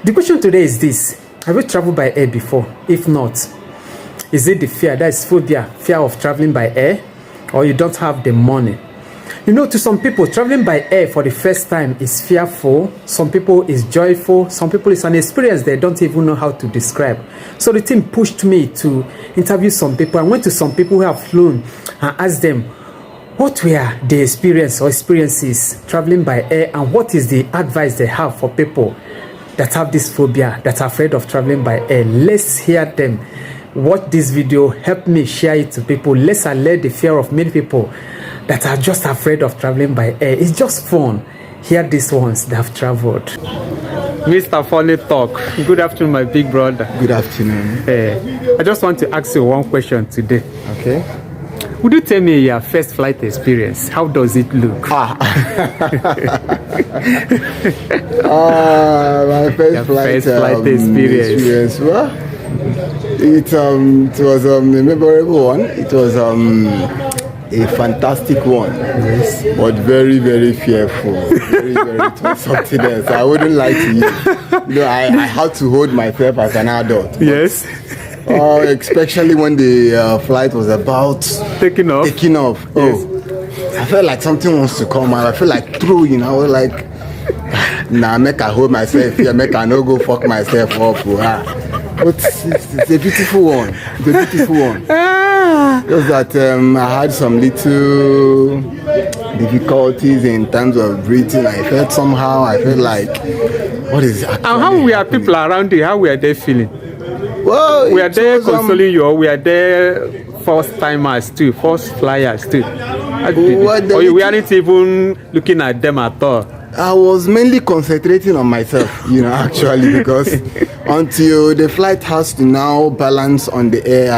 The question today is this: have you traveled by air before? If not, is it the fear, that is phobia, fear of traveling by air, or you don't have the money? You know, to some people, traveling by air for the first time is fearful. Some people is joyful. Some people it's an experience they don't even know how to describe. So the team pushed me to interview some people. I went to some people who have flown and asked them what were the experiences traveling by air, and what is the advice they have for people that have this phobia, that are afraid of traveling by air. Let's hear them. Watch this video, help me share it to people. Let's allay the fear of many people that are just afraid of traveling by air. It's just fun. Hear these ones that have traveled. Mr. Funny Talk, good afternoon, my big brother. Good afternoon. I just want to ask you one question today. Okay. Would you tell me your first flight experience? How does it look? My first flight experience. Well, it was a memorable one. It was a fantastic one, yes, but very, very fearful. Very, it was something else. I wouldn't lie to you. I had to hold myself as an adult. Yes. Especially when the flight was about taking off. Yes. Oh, I felt like something wants to come out. I felt like throwing. I was like, nah, make I hold myself here. Make I no go fuck myself up. But it's a beautiful one. It's a beautiful one. Just that I had some little difficulties in terms of breathing. I felt like, what is it? And how were people around you? How were they feeling? Well, we are there consoling you, or we are there first timers too, first flyers too. Or you weren't even looking at them at all? I was mainly concentrating on myself, actually, because until the flight has to now balance on the air,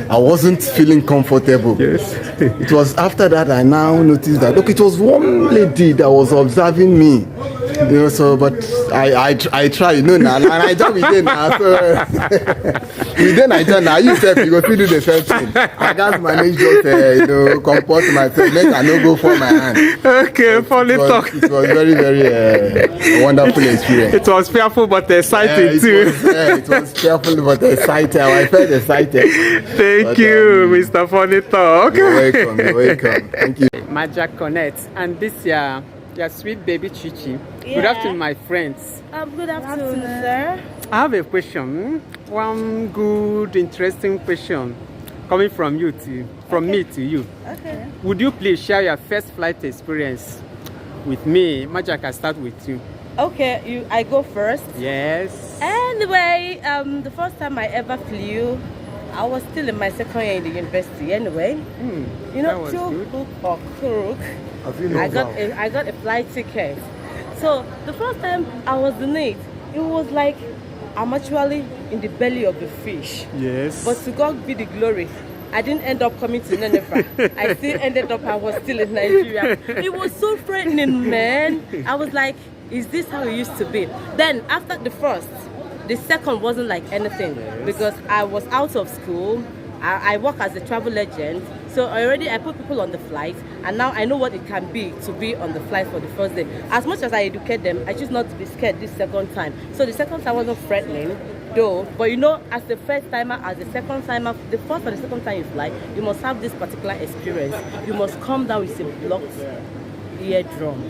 I wasn't feeling comfortable. Yes. It was after that I now noticed that, look, it was one lady that was observing me. But I try, and I jump with them now. So within I jump now, you said you go do the same thing. I can't manage just comport myself, make I no go for my hand. Okay, funny talk. It was very, very wonderful experience. It was fearful but exciting too. It was fearful but exciting. I felt excited. Thank you, Mr. Funny Talk. You're welcome. Thank you. Maja Connect, and this year. Your sweet baby Chichi. Yeah. Good afternoon, my friends. Good afternoon, sir. I have a question. One good, interesting question coming from me to you. Okay. Would you please share your first flight experience with me? Maja, I start with you. Okay, I go first. Yes. Anyway, the first time I ever flew, I was still in my second year in the university. Anyway, I got a flight ticket. So the first time I was in it was like I'm actually in the belly of the fish. Yes. But to God be the glory, I didn't end up coming to Nineveh. I was still in Nigeria. It was so frightening, man. I was like, is this how it used to be? Then after the first, the second wasn't like anything, yes, because I was out of school. I work as a travel agent, so already I put people on the flight, and now I know what it can be to be on the flight for the first day. As much as I educate them, I choose not to be scared this second time. So the second time wasn't threatening, though. But as the first timer, as the second timer, the first and the second time you fly, you must have this particular experience. You must come down with a blocked eardrum.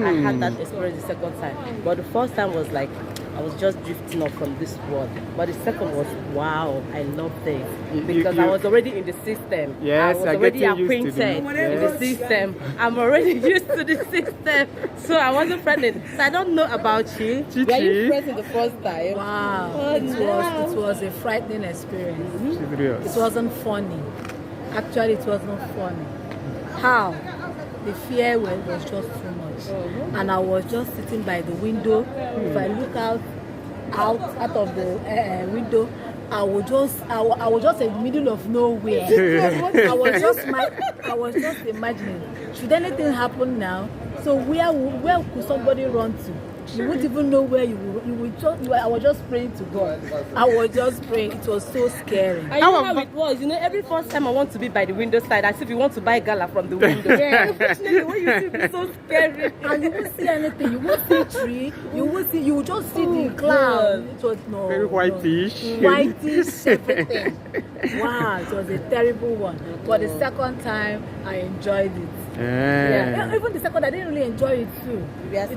I had that experience the second time, but the first time was like I was just drifting off from this world. But the second was, wow, I loved it. Because I was already in the system. Yes, I was already acquainted in the system. I'm already used to the system. So I wasn't frightened. So I don't know about you. Chichi. Were you frightened the first time? Wow. It was a frightening experience. It wasn't funny. Actually, it was not funny. How? The fear was just too much. And I was just sitting by the window. If I look out of the window, I was just in the middle of nowhere. I was just imagining, should anything happen now? So where could somebody run to? You won't even know where you would just. I was just praying to God. I was just praying. It was so scary. And you know how it was. You know, every first time I want to be by the window side, as if you want to buy gala from the window. Yeah. Unfortunately, when you see it, it's so scary. And you won't see anything. You won't see tree. You won't see. You will just see the cloud. It was Very whitish. No. Whitish everything. Wow, it was a terrible one. But the second time, I enjoyed it. Yeah. Even the second, I didn't really enjoy it too. Yes,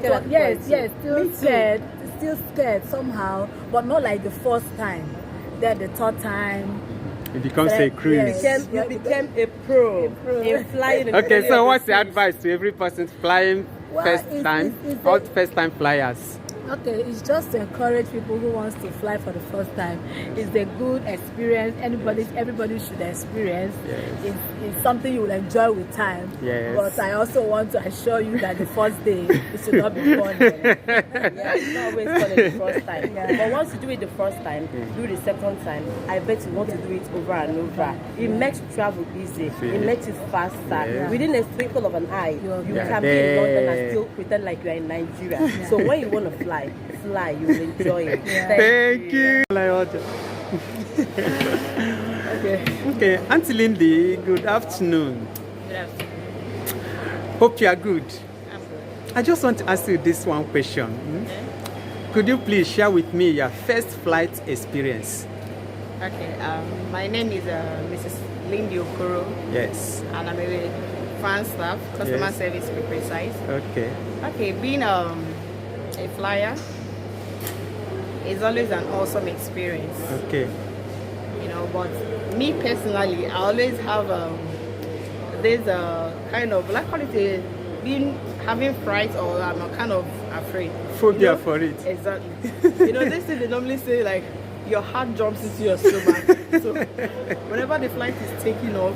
still scared somehow, but not like the first time. Then the third time, it becomes a cruise. You became a pro in flying. Okay, so what's the advice to every person flying first time flyers? Okay, it's just to encourage people who wants to fly for the first time. It's a good experience. Everybody should experience. Yes. It's something you will enjoy with time. Yes. But I also want to assure you that the first day it should not be fun. Yeah, it's not always fun the first time. Yeah. But once you do it the first time, do it the second time, I bet you want to do it over and over. It makes travel easy. It makes it faster. Yeah. Within a twinkle of an eye, you can be in London and still pretend like you're in Nigeria. Yeah. So when you want to fly, you will enjoy it. Yeah. Thank you. Okay, Auntie Lindy, good afternoon. Good afternoon. Hope you are good. I'm good. I just want to ask you this one question. Okay. Could you please share with me your first flight experience? Okay. My name is Mrs. Lindy Okoro. Yes. And I'm a fan staff, customer service to be precise. Okay. Okay, being a flyer is always an awesome experience. Okay. You know, but me personally, I always have there's a kind of like call it having fright, or I'm kind of afraid. Phobia for it. Exactly. You know, this thing they normally say like your heart jumps into your stomach. So whenever the flight is taking off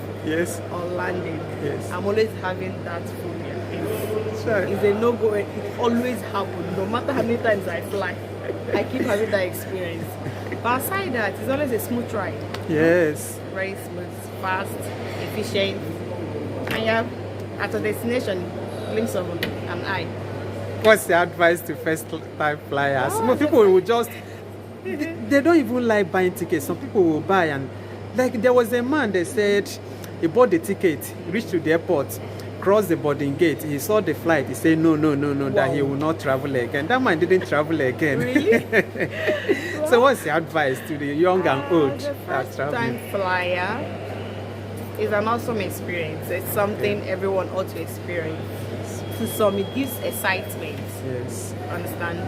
or landing, I'm always having that phobia. It's a no-go. It always happens. No matter how many times I fly, I keep having that experience. But aside that, it's always a smooth ride. Yes. Very smooth, fast, efficient. And you're at a destination, glimpse of an eye. What's the advice to first-time flyers? Some people will just, they don't even like buying tickets. Some people will buy, and like there was a man that said he bought the ticket, reached to the airport, crossed the boarding gate, he saw the flight, he said no, that he will not travel again. That man didn't travel again. Really? So what's the advice to the young and old The that's traveling? first-time flyer is an awesome experience. It's something everyone ought to experience. To some, it gives excitement. Yes. Understand?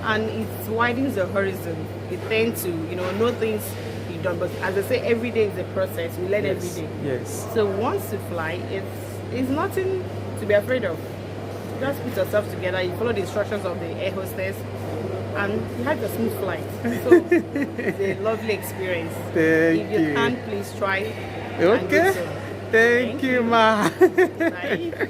And it widens the horizon. It tends to, know things you've done. But as I say, every day is a process. We learn every day. Yes. So once you fly, it's nothing to be afraid of. Just put yourself together, you follow the instructions of the air hostess, and you have a smooth flight. So it's a lovely experience. Thank If you you. can, please try. Okay. Thank you, ma. Bye.